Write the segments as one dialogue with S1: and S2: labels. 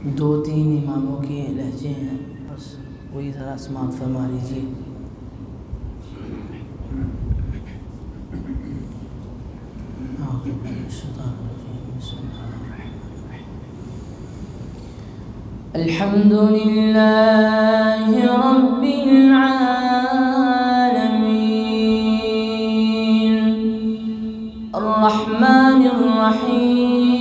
S1: दो तीन इमामों के लहजे हैं, बस वही ज़रा समाअत फरमा लीजिए। अल्हम्दुलिल्लाहि रब्बिल आलमीन अर्रहमानिर रहीम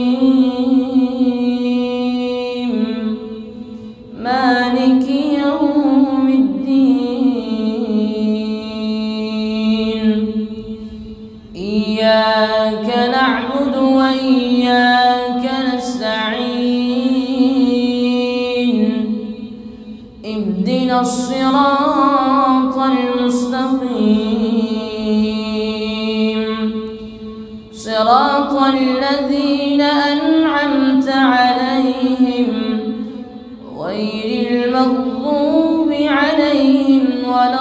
S1: मालिकि यौमिद्दीन इय्याका नअबुदु व इय्याका नस्तईन इहदिना الصراطल मुस्तक़ीम صراطल लज़ीना أنعمت عليهم غير المغضوب عليهم ولا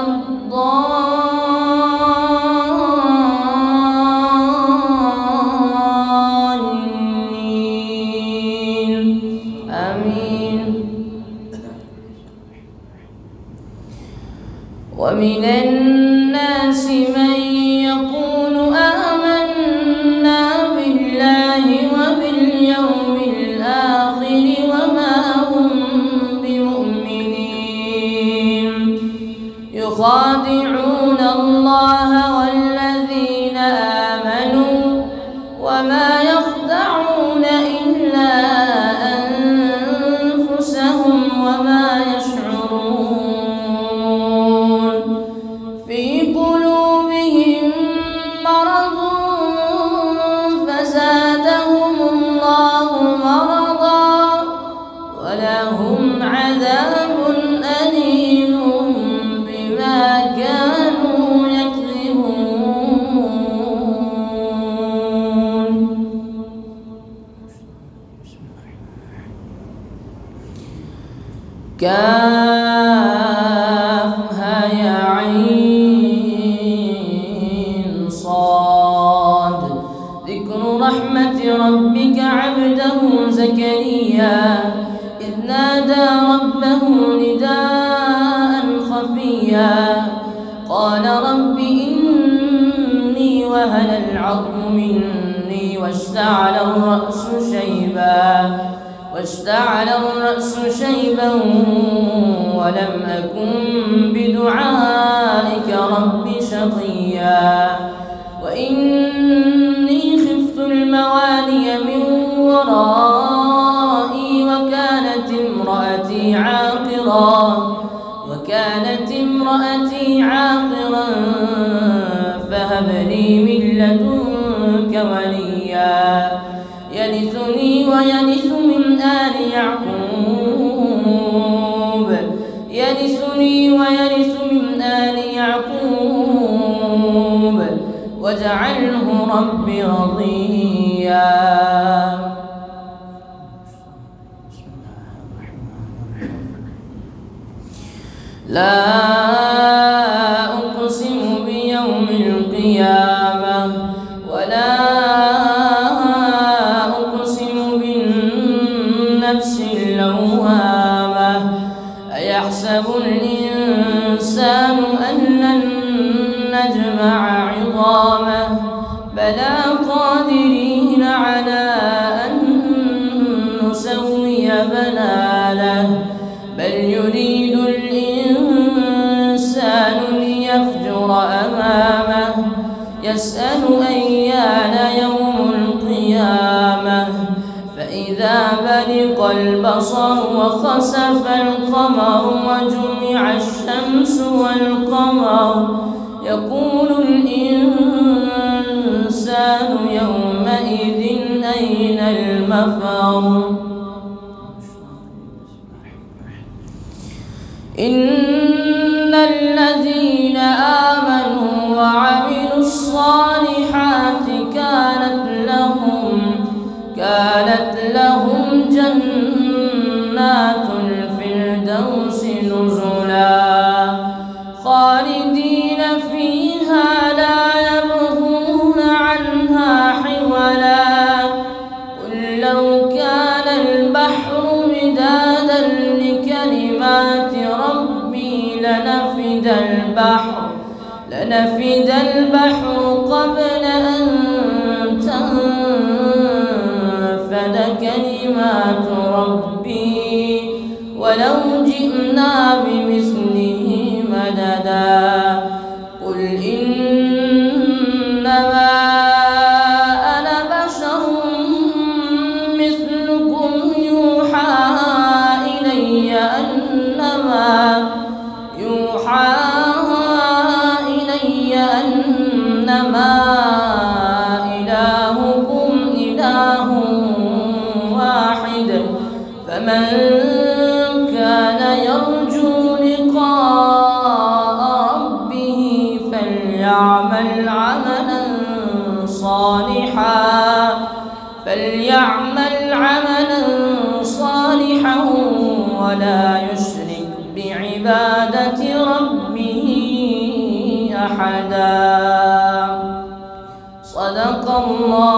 S1: الضالين آمين. ومن الناس من يقول آمنا بالله وباليوم الآخر وما هم بمؤمنين يخادعون الله والذين آمنوا وما يخدعون إلا أنفسهم وما يشعرون في قلوبهم مرض فزادهم الله مرضا ولهم عذاب أليم بما كانوا يكذبون. كافها يا عين صاد ذكر رحمة ربك عبده زكريا إذ نادى ربه نداء خفيا قال رب إني وهن العظم مني واشتعل الرأس شيبا ولم أكن بدعائك رب شقيا وإني خفت الموالي من ورائي وكانت امرأتي عاقرا فهب لي من لدنك وليا يرثني ويرث من آل يعقوب واجعله رب رضيا. لا أقسم بيوم القيامة ولا أقسم بالنفس اللوامة أيحسب الإنسان أن لن نجمع عظامه بلى قادرين على أن نسوي بنانه بل يريد الإنسان ليفجر أمامه يسأل أيان يوم القيامة فإذا برق البصر وخسف القمر وجمع الشمس والقمر يقول الإنسان يومئذ أين المفر إن الذين آمنوا وعملوا الصالحات كانت لهم جنات الفردوس نزلا خالدين فيها لا يبغون عنها حولا قل لو كان البحر مدادا
S2: البحر قبل أن تنفد كلمات ربي ولو جئنا بمثله مددا قل إنما أنا بشر مثلكم يوحى إلي أنما إلهكم إله واحد فمن كان يرجو لقاء ربه فليعمل عملا صالحا ولا يشرك بعبادة ربه أحدا. صدق الله